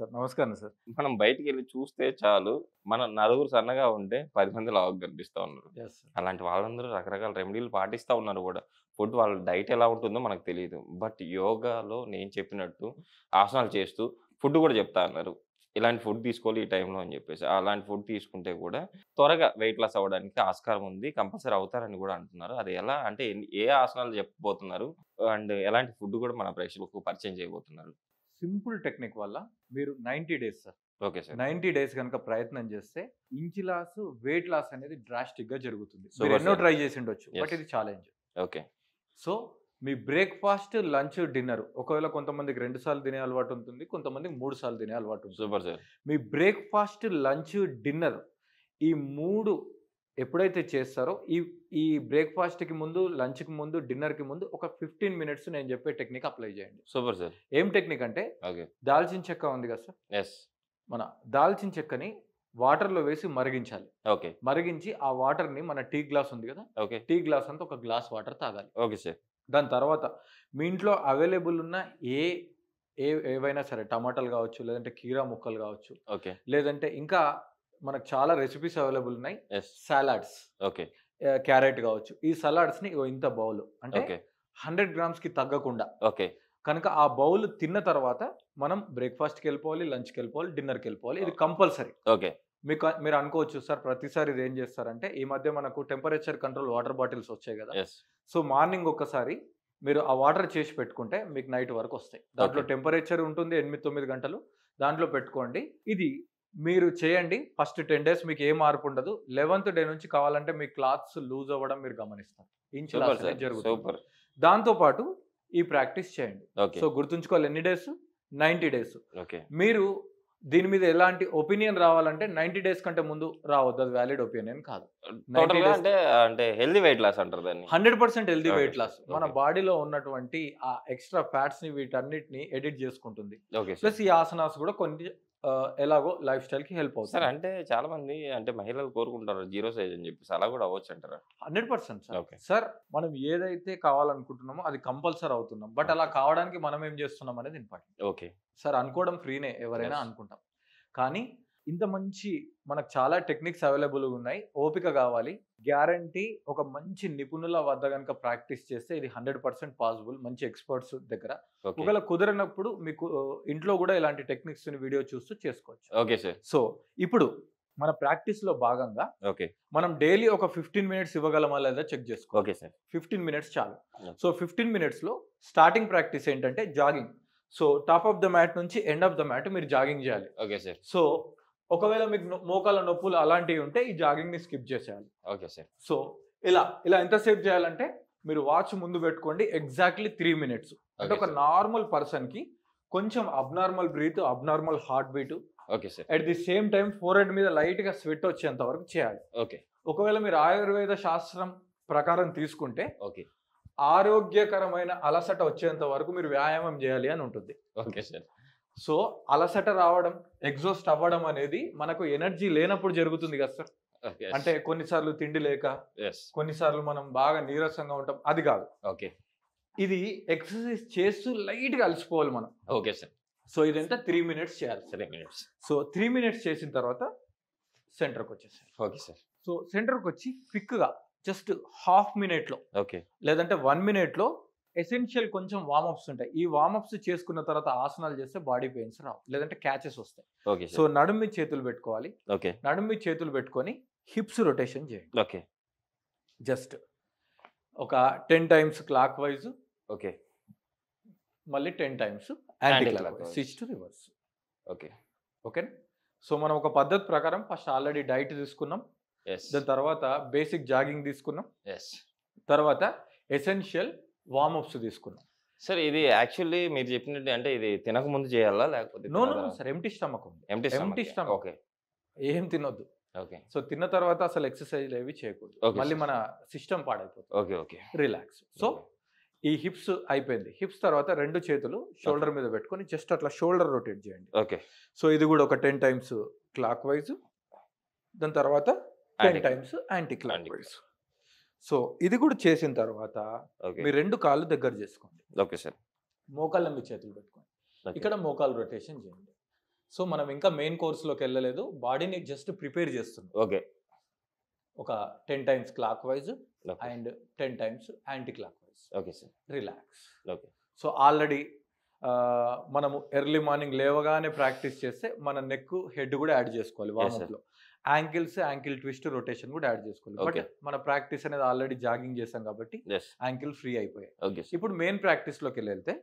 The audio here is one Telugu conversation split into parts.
సార్. నమస్కారం సార్. మనం బయటికెళ్ళి చూస్తే చాలు, మన నలుగురు సన్నగా ఉంటే 10 మంది లావుగా కనిపిస్తా ఉన్నారు. Yes sir. అలాంటి వాళ్ళందరూ రకరకాల రెమెడీలు పాటిస్తా ఉన్నారు గూడా. ఫుడ్ వాళ్ళ డైట్ ఎలా ఉంటుందో మనకు తెలీదు. బట్ యోగాలో నేను చెప్పినట్టు ఆసనాలు చేస్తూ ఫుడ్ గూడా చెప్తా అన్నారు. ఇలాంటి ఫుడ్ తీసుకోవాలి ఈ టైంలో అని జెప్పేసి. అలాంటి ఫుడ్ తీసుకుంటే గూడా త్వరగా వెయిట్ లాస్ అవ్వడానికి ఆస్కారం ఉంది. కంపల్సరీ అవుతారని గూడా అంటున్నారు. అది ఎలా అంటే ఏ ఆసనాలు చెప్పబోతున్నారు? అండ్ ఎలాంటి ఫుడ్ గూడా మన ప్రేక్షకులకు పరిచయం చేయబోతున్నారు? సింపుల్ టెక్నిక్ వల్ల మీరు 90 days sir. Okay sir. 90 days గనుక ప్రయత్నం చేస్తే ఇంచ్ లాస్, వెయిట్ లాస్ అనేది డ్రాస్టిక్‌గా జరుగుతుంది. మీరు సూపర్ ఎన్నో సార్. ట్రై చేసి ఉండొచ్చు. But yes. ఇది ఛాలెంజ్. ఓకే. సో మీ బ్రేక్‌ఫాస్ట్, లంచ్, డిన్నర్ ఒకవేళ కొంతమందికి 2 సార్లు తినే అలవాటు ఉంటుంది. కొంతమందికి 3 సార్లు తినే అలవాటు ఉంటుంది. Super sir. మీ బ్రేక్‌ఫాస్ట్, లంచ్, డిన్నర్ ఈ 3 ఎప్పుడైతే చేస్తారో ఈ బ్రేక్‌ఫాస్ట్‌కి ముందు, లంచ్‌కి ముందు, డిన్నర్‌కి ముందు ఒక 15 మినిట్స్ నేను చెప్పే టెక్నిక్ అప్లై చేయండి. Super sir. ఏం టెక్నిక్ అంటే ఓకే. దాల్చిన చెక్క ఉంది కదా సార్. యెస్. మన దాల్చిన చెక్కని వాటర్‌లో వేసి మరిగించాలి. ఓకే. మరిగించి ఆ వాటర్‌ని మన టీ గ్లాస్ ఉంది కదా. ఓకే. టీ గ్లాస్ అంతా ఒక గ్లాస్ వాటర్ తాగాలి. Okay sir. దాని తర్వాత మీ ఇంట్లో అవైలబుల్ ఉన్న ఏ ఏ ఏవైనా సరే టమాటాలు కావచ్చు, లేదంటే కీరా ముక్కలు కావచ్చు, ఓకే. లేదంటే ఇంకా మనకు చాలా రెసిపీస్ అవైలబుల్ ఉన్నాయి. యెస్. Salads, okay. క్యారెట్ కావచ్చు. ఈ సలాడ్స్‌ని ఇగో ఇంత బౌల్ అంటే ఓకే. 100 గ్రామ్స్‌కి తగ్గకుండా ఓకే. కనుక ఆ బౌల్ తిన్న తర్వాత మనం బ్రేక్‌ఫాస్ట్‌కి వెళ్ళిపోవాలి, లంచ్‌కి వెళ్ళిపోవాలి, డిన్నర్‌కి వెళ్ళిపోవాలి. ఇది కంపల్సరీ. ఓకే. మీరు అనుకోవచ్చు సార్ ప్రతిసారి ఇదేం చేస్తారంటే ఈ మధ్య మనకు టెంపరేచర్ కంట్రోల్ వాటర్ బాటిల్స్ వచ్చాయి కదా. యెస్. సో మార్నింగ్ ఒక్కసారి మీరు ఆ వాటర్ చేసి పెట్టుకుంటే మీకు నైట్ వరకు వస్తాయి. దాంట్లో ఓకే. టెంపరేచర్ ఉంటుంది 8, 9 గంటలు. దాంట్లో పెట్టుకోండి. ఇది మీరు చేయండి. ఫస్ట్ 10 డేస్ మీకు ఏ మార్పు ఉండదు. 11th డే నుంచి కావాలంటే మీ క్లాత్స్ లూజ్ అవ్వడం మీరు గమనిస్తారు. Inch super loss sir. అనేది జరుగుతుంది. సూపర్. దాంతో పాటు ఈ ప్రాక్టీస్ చేయండి. ఓకే. సో గుర్తుంచుకోవాలి ఎన్ని డేస్? 90 డేస్. ఓకే. మీరు దీని మీద ఎలాంటి ఒపీనియన్ రావాలంటే 90 డేస్ కంటే ముందు రావద్దు. అది వాలిడ్ ఒపీనియన్ కాదు. 90 టోటల్‌గా డేస్ అంటే హెల్తీ వెయిట్ లాస్ అంటారు దాన్ని. 100% హెల్తీ ఓకే. Weight loss. మన ఓకే. బాడీలో ఉన్నటువంటి ఆ ఎక్స్‌ట్రా ఫ్యాట్స్‌ని వీటన్నిటిని ఎడిట్ చేసుకుంటుంది. Okay sir. ప్లస్ ఈ ఆసనాస్ కూడా కొన్ని ఎలాగో లైఫ్ స్టైల్‌కి హెల్ప్ సార్ అవుతుంది. అంటే చాలా మంది అంటే మహిళలు కోరుకుంటారు జీరో సైజ్ అని చెప్పేసి. అలా కూడా అవ్వచ్చంటారా? 100% సార్. ఓకే. సార్ మనం ఏదైతే కావాలనుకుంటున్నామో అది కంపల్సరీ అవుతున్నాం. బట్ అలా కావడానికి మనం ఏం చేస్తున్నాం అనేది ఇంపార్టెంట్. ఓకే. సార్ అనుకోవడం ఫ్రీనే ఎవరైనా యెస్. అనుకుంటాం. కానీ ఇంత మంచి మనకు చాలా టెక్నిక్స్ అవైలబుల్‌గా ఉన్నాయి. ఓపిక కావాలి. గ్యారంటీ ఒక మంచి నిపుణుల వద్ద గనుక ప్రాక్టీస్ చేస్తే ఇది 100% పాసిబుల్. మంచి ఎక్స్‌పర్ట్స్ దగ్గర. ఓకే. ఒకవేళ కుదరనప్పుడు మీకు ఇంట్లో కూడా ఇలాంటి టెక్నిక్స్‌ని వీడియో చూస్తూ చేసుకోవచ్చు. Okay sir. సో ఇప్పుడు మన ప్రాక్టీస్‌లో భాగంగా ఓకే. మనం డైలీ ఒక 15 మినిట్స్ ఇవ్వగలమా లేదా చెక్ చేసుకోవాలి. Okay sir. 15 మినిట్స్ చాలు. ఓకే. సో 15 మినిట్స్‌లో స్టార్టింగ్ ప్రాక్టీస్ ఏంటంటే jogging. So top of the mat నుంచి ఎండ్ ఆఫ్ ద మ్యాట్ మీరు జాగింగ్ చేయాలి. Okay sir. సో ఒకవేళ మీకు మోకాళ్ళ నొప్పులు అలాంటివి ఉంటే ఈ జాగింగ్‌ని స్కిప్ చేసేయాలి. Okay sir. సో ఇలా ఎంతసేపు చేయాలంటే మీరు వాచ్ ముందు పెట్టుకోండి. Exactly 3 minutes. అంటే ఓకే ఒక సార్. నార్మల్ పర్సన్‌కి కొంచెం abnormal breath, abnormal heart beat okay sir. At the same time four head మీద లైట్‌గా స్వెట్ వచ్చేంత వరకు చేయాలి. ఓకే. ఒకవేళ మీరు ఆయుర్వేద శాస్త్రం ప్రకారం తీసుకుంటే ఓకే. ఆరోగ్యకరమైన అలసట వచ్చేంత వరకు మీరు వ్యాయామం చేయాలి అని ఉంటుంది. Okay sir. సో అలసట రావడం, ఎగ్జాస్ట్ అవ్వడం అనేది మనకు ఎనర్జీ లేనప్పుడు జరుగుతుంది కదా సార్. ఓకే. అంటే కొన్నిసార్లు తిండి లేక, యెస్. కొన్నిసార్లు మనం బాగా నీరసంగా ఉంటాం. అది కాదు. ఓకే. ఇది ఎక్సర్సైజ్ చేస్తూ లైట్‌గా అలసిపోవాలి మనం. Okay sir. సో ఇదంతా 3 మినిట్స్ చేయాలి. 3 మినిట్స్. సో 3 మినిట్స్ చేసిన తర్వాత సెంటర్‌కి వచ్చేసేయాలి. Okay sir. సో సెంటర్‌కి వచ్చి క్విక్‌గా జస్ట్ హాఫ్ మినిట్‌లో ఓకే. లేదంటే 1 మినిట్‌లో ఎసెన్షియల్ కొంచెం వార్మప్స్ ఉంటాయి. ఈ వార్మప్స్ చేసుకున్న తర్వాత ఆసనాలు చేస్తే బాడీ పెయిన్స్ రావు. లేదంటే క్యాచెస్ వస్తాయి. Okay so sir. నడుము మీద చేతులు పెట్టుకోవాలి. ఓకే. నడుము మీద చేతులు పెట్టుకొని హిప్స్ రొటేషన్ చేయండి. ఓకే. జస్ట్ ఒక 10 టైమ్స్ క్లాక్ వైజ్, ఓకే. మళ్ళీ 10 times anti anti clock clock wise, wise. Switch to reverse. Okay. ఓకేనా? సో మనం ఒక పద్ధతి ప్రకారం ఫస్ట్ ఆల్రెడీ డైట్ తీసుకున్నాం. యెస్. దాని తర్వాత బేసిక్ జాగింగ్ తీసుకున్నాం. యెస్. తర్వాత ఎసెన్షియల్ వార్మప్స్ తీసుకున్నాం. సార్ ఇది యాక్చువల్లీ మీరు చెప్పినట్టు అంటే ఇది తినక ముందు చేయాలా? లేకపోతే నో తిన్న తర్వాత? సార్ ఎంప్టీ స్టమక్ ఉంది. Empty empty stomach. Stomach. Okay. ఏం తినొద్దు. ఓకే. సో తిన్న తర్వాత అసలు ఎక్సర్సైజ్‌లు ఏవి చేయకూడదు. ఓకే మళ్ళీ సార్. మన సిస్టమ్ పాడైపోతుంది. Okay. Okay. Relax. So okay. ఈ హిప్స్ అయిపోయింది. హిప్స్ తర్వాత 2 చేతులు షోల్డర్ మీద పెట్టుకొని జస్ట్ అట్లా షోల్డర్ రొటేట్ చేయండి. ఓకే. సో ఇది కూడా ఒక 10 టైమ్స్ క్లాక్ వైజ్. దాని తర్వాత 10 anti times anti clock anti wise. So ఇది కూడా చేసిన తర్వాత ఓకే. మీ 2 కాళ్ళు దగ్గర చేసుకోండి. Okay sir. మోకాళ్ళ మీద చేతులు పెట్టుకోండి. ఓకే. ఇక్కడ మోకాలు రొటేషన్ చేయండి. సో మనం ఇంకా మెయిన్ కోర్స్లోకి వెళ్ళలేదు, బాడీని జస్ట్ ప్రిపేర్ చేస్తున్నాం. ఓకే. ఒక 10 times clock wise okay. And 10 times anti clock wise. Okay sir. Relax. Okay. So already మనము ఎర్లీ మార్నింగ్ లేవగానే ప్రాక్టీస్ చేస్తే మన నెక్ హెడ్ కూడా యాడ్ చేసుకోవాలి వార్మప్లో. యాంకిల్స్, యాంకిల్ ట్విస్ట్, రొటేషన్ కూడా యాడ్ చేసుకోవాలి. But Okay. మన ప్రాక్టీస్ అనేది ఆల్రెడీ జాగింగ్ చేసాం కాబట్టి Yes. యాంకిల్ ఫ్రీ అయిపోయాయి. Okay sir. ఇప్పుడు మెయిన్ ప్రాక్టీస్లోకి వెళ్తే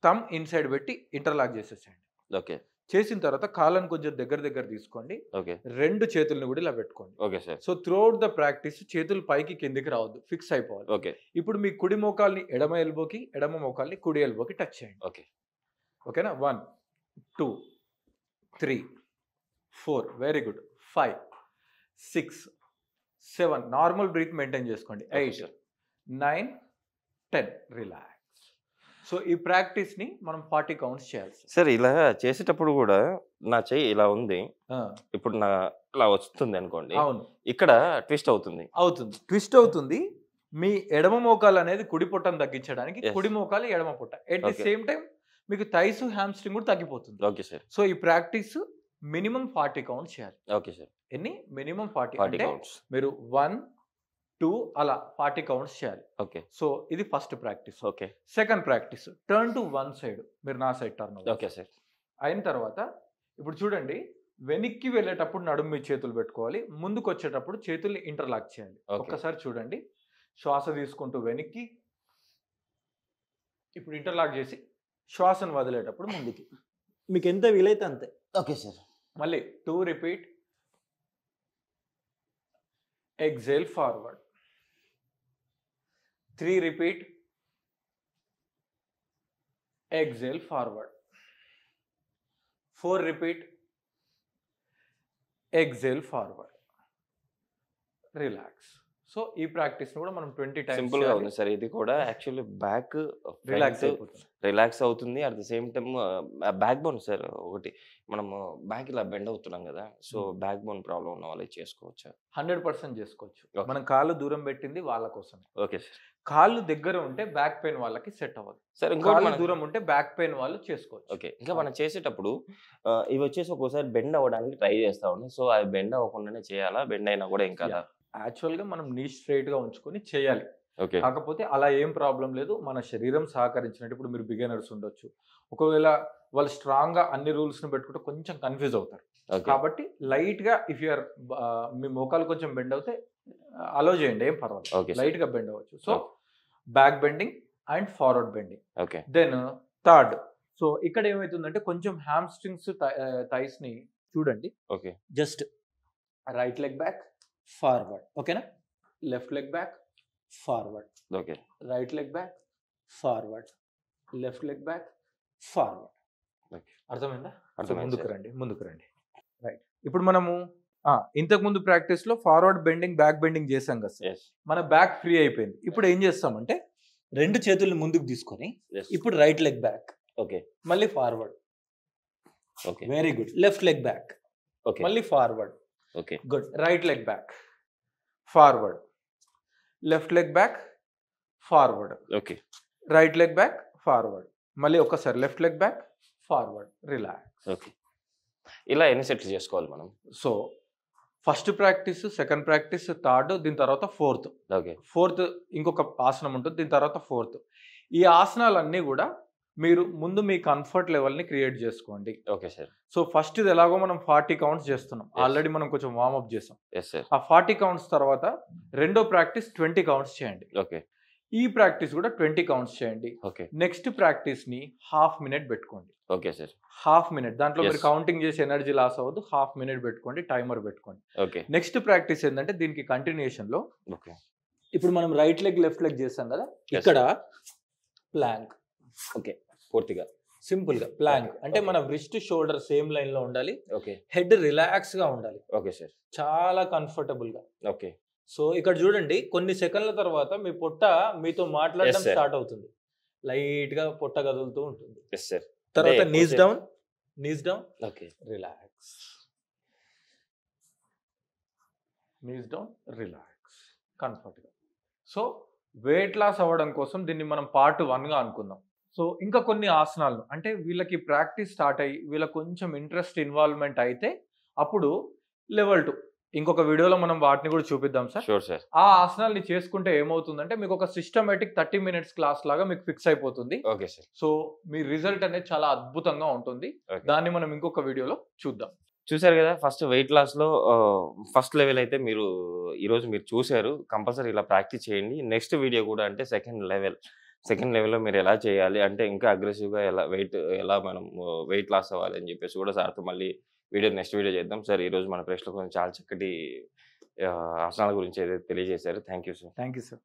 థమ్ ఇన్సైడ్ పెట్టి ఇంటర్లాక్ చేసేసేయండి. ఓకే. చేసిన తర్వాత కాళ్ళను కొంచెం దగ్గర తీసుకోండి. ఓకే. 2 చేతులను కూడా ఇలా పెట్టుకోండి. Okay sir. So throughout the practice చేతులు పైకి కిందికి రావద్దు, ఫిక్స్ అయిపోవాలి. ఓకే. ఇప్పుడు మీ కుడి మోకాల్ని ఎడమ ఎల్బోకి, ఎడమ మోకాల్ని కుడి ఎల్బోకి టచ్ చేయండి. ఓకే. ఓకేనా? 1 2 3 4 very good, 5 6 7 normal breath maintain చేసుకోండి. 8 9 10 రిలాక్స్. సో ఈ ప్రాక్టీస్ని మనం 40 కౌంట్స్ చేయాలి సార్. ఇలా చేసేటప్పుడు కూడా నా చెయ్యి ఇలా ఉంది, సార్. ఇప్పుడు నా ఇలా వస్తుంది అనుకోండి, అవును, ఇక్కడ ట్విస్ట్ అవుతుంది. ట్విస్ట్ అవుతుంది. మీ ఎడమ మోకాలు అనేది కుడి పొట్టను తగ్గించడానికి, Yes. కుడి మోకాలు ఎడమ పొట్ట. At the Okay. Same time మీకు థైస్, హ్యామ్స్ట్రింగ్ కూడా తగ్గిపోతుంది. Okay sir. సో ఈ ప్రాక్టీస్ మినిమం 40 కౌంట్స్ చేయాలి. Okay sir. ఎన్ని? మినిమం 40 40 అంటే కౌంట్స్. మీరు 1 2 అలా 40 కౌంట్స్ చేయాలి. ఓకే. సో ఇది first practice. Okay. Second practice turn to one side, మీరు నా సైడ్ టర్న్ అవ్వాలి. Okay sir. అయిన తర్వాత ఇప్పుడు చూడండి, వెనక్కి వెళ్ళేటప్పుడు నడుము మీద చేతులు పెట్టుకోవాలి, ముందుకు వచ్చేటప్పుడు చేతుల్ని ఇంటర్లాక్ చేయాలి. Okay. ఒక్కసారి చూడండి, శ్వాస తీసుకుంటూ వెనక్కి, ఇప్పుడు ఇంటర్లాక్ చేసి శ్వాసను వదిలేటప్పుడు ముందుకి, మీకు ఎంత వీలైతే అంతే. Okay sir. మళ్ళీ 2 repeat, exhale forward, 3 repeat, exhale forward, 4 repeat, exhale forward, relax. So ఈ ప్రాక్టీస్ కూడా మనం 20 టైమ్స్ సింపుల్ గా ఉంది సార్. ఇది కూడా యాక్చువల్లీ బ్యాక్ రిలాక్స్ అయిపోతుంది. రిలాక్స్ అవుతుంది. At the same time back bone sir, ఒకటి మనము బ్యాక్ ఇలా బెండ్ అవుతున్నాం కదా, సో బ్యాక్ బోన్ ప్రాబ్లం ఉన్న వాళ్ళు చేసుకోవచ్చా? 100% చేసుకోవచ్చు. Okay. మనం కాళ్ళు దూరం పెట్టింది వాళ్ళ కోసం. Okay sir. కాళ్ళు దగ్గర ఉంటే బ్యాక్ పెయిన్ వాళ్ళకి సెట్ అవ్వదు. సార్ ఇంకోటి కాళ్ళు మనం దూరం ఉంటే బ్యాక్ పెయిన్ వాళ్ళు చేసుకోవచ్చు. ఓకే, ఇంకా మనం చేసేటప్పుడు ఇవి వచ్చేసి ఒక్కోసారి బెండ్ అవ్వడానికి ట్రై చేస్తా ఉన్నాం. సో అవి బెండ్ అవ్వకుండానే చేయాలా? బెండ్ అయినా కూడా ఇంకా యాక్చువల్గా మనం నీ స్ట్రైట్ గా ఉంచుకొని చేయాలి. ఓకే. కాకపోతే అలా ఏం ప్రాబ్లం లేదు, మన శరీరం సహకరించినట్టు. ఇప్పుడు మీరు బిగినర్స్ ఉండొచ్చు, ఒకవేళ వాళ్ళు స్ట్రాంగ్ గా అన్ని రూల్స్ ని పెట్టుకుంటే కొంచెం కన్ఫ్యూజ్ అవుతారు. ఓకే. కాబట్టి లైట్ గా ఇఫ్ యూఆర్ మీ మోకాలు కొంచెం బెండ్ అవుతే అలో చేయండి, ఏం పర్వాలేదు, ఓకే సార్. లైట్ గా బెండ్ అవ్వచ్చు. So back bending and forward bending. Okay. Then third, so ఇక్కడ ఏమవుతుందంటే కొంచెం హ్యామ్స్ట్రింగ్స్, థైస్ ని చూడండి. ఓకే. Just right leg back forward, ఓకేనా? Left leg back forward, okay. Right leg back forward, left leg back forward. Okay. అర్థమైందా? అర్థమైంది ముందుకు సార్. రండి, ముందుకు రండి. రైట్. ఇప్పుడు మనము ఇంతకు ముందు ప్రాక్టీస్ లో ఫార్వర్డ్ బెండింగ్, బ్యాక్ బెండింగ్ చేసాం కదా సార్. Yes. మన బ్యాక్ ఫ్రీ అయిపోయింది. ఇప్పుడు ఏం చేస్తామంటే 2 చేతుల్ని ముందుకు తీసుకొని Yes. ఇప్పుడు రైట్ లెగ్ బ్యాక్, ఓకే. మళ్ళీ forward, okay. Very good. Left leg back, okay. మళ్ళీ forward, okay. Good. Right leg back forward, left leg back forward, okay. Right leg back forward, మళ్ళీ ఒకసారి left leg back forward, relax. Okay. ఇలా ఎన్ని సెట్లు చేసుకోవాలి మనం? So first practice, second practice, third, దీని తర్వాత ఫోర్త్. ఓకే. ఫోర్త్ ఇంకొక ఆసనం ఉంటుంది, దీని తర్వాత ఫోర్త్. ఈ ఆసనాలన్నీ కూడా మీరు ముందు మీ కంఫర్ట్ లెవెల్ని క్రియేట్ చేసుకోండి. Okay sir. సో ఫస్ట్ ఇది ఎలాగో మనం 40 కౌంట్స్ చేస్తున్నాం, Yes. ఆల్రెడీ మనం కొంచెం వార్మప్ చేసాం. Yes sir. ఆ 40 కౌంట్స్ తర్వాత రెండో ప్రాక్టీస్ 20 కౌంట్స్ చేయండి. ఓకే. ఈ ప్రాక్టీస్ కూడా 20 కౌంట్స్ చేయండి. ఓకే. నెక్స్ట్ ప్రాక్టీస్ని హాఫ్ మినిట్ పెట్టుకోండి. Okay sir. హాఫ్ మినిట్, దాంట్లో Yes. మీరు కౌంటింగ్ చేసి ఎనర్జీ లాస్ అవ్వద్దు, హాఫ్ మినిట్ పెట్టుకోండి, టైమర్ పెట్టుకోండి. ఓకే. నెక్స్ట్ ప్రాక్టీస్ ఏంటంటే దీనికి కంటిన్యూషన్ లో ఓకే. ఇప్పుడు మనం రైట్ లెగ్, లెఫ్ట్ లెగ్ చేస్తాం కదా, Yes. ఇక్కడ ప్లాంక్. ఓకే. పూర్తిగా సింపుల్ గా ప్లాంక్ Okay. అంటే Okay. మన రిస్ట్, షోల్డర్ సేమ్ లైన్ లో ఉండాలి, ఓకే. హెడ్ రిలాక్స్ గా ఉండాలి, ఓకే సార్. చాలా కంఫర్టబుల్ గా. ఓకే. సో ఇక్కడ చూడండి, కొన్ని సెకండ్ల తర్వాత మీ పొట్ట మీతో మాట్లాడడం Yes, sir. స్టార్ట్ అవుతుంది, లైట్ గా పొట్ట కదులుతూ ఉంటుంది. Yes sir. తర్వాత అదే, knees okay. Down, knees down, okay. Relax, knees down, relax, comfort గా. సో వెయిట్ లాస్ అవ్వడం కోసం దీన్ని మనం పార్ట్ 1 గా అనుకుందాం. సో ఇంకా కొన్ని ఆసనాలు అంటే వీళ్ళకి ప్రాక్టీస్ స్టార్ట్ అయ్యి వీళ్ళకి కొంచెం ఇంట్రెస్ట్ ఇన్వాల్వ్మెంట్ అయితే అప్పుడు లెవెల్ 2 ఇంకొక వీడియోలో మనం వాటిని కూడా చూపిద్దాం సార్. Sure sir. ఆ ఆసనాల్ని చేసుకుంటే ఏమవుతుందంటే మీకు ఒక సిస్టమేటిక్ 30 మినిట్స్ క్లాస్ లాగా మీకు ఫిక్స్ అయిపోతుంది. Okay sir. సో మీ రిజల్ట్ అనేది చాలా అద్భుతంగా ఉంటుంది. ఓకే. దాన్ని మనం ఇంకొక వీడియోలో చూద్దాం. చూసారు కదా! ఫస్ట్ వెయిట్ లాస్‌లో ఫస్ట్ లెవెల్ అయితే ఈరోజు మీరు చూసారు. కంపల్సరీ ఇలా ప్రాక్టీస్ చేయండి. నెక్స్ట్ వీడియో కూడా అంటే సెకండ్ లెవెల్‌లో మీరు ఎలా చేయాలి అంటే ఇంకా అగ్రెసివ్‌గా ఎలా మనం వెయిట్ లాస్ అవ్వాలి అని చెప్పేసి కూడా సార్‌తో మళ్ళీ నెక్స్ట్ వీడియో చేద్దాం. సార్ ఈరోజు మన ప్రేక్షకులకు చాలా చక్కటి ఆసనాల గురించి ఏదైతే తెలియజేశారో thank you sir. Thank you sir.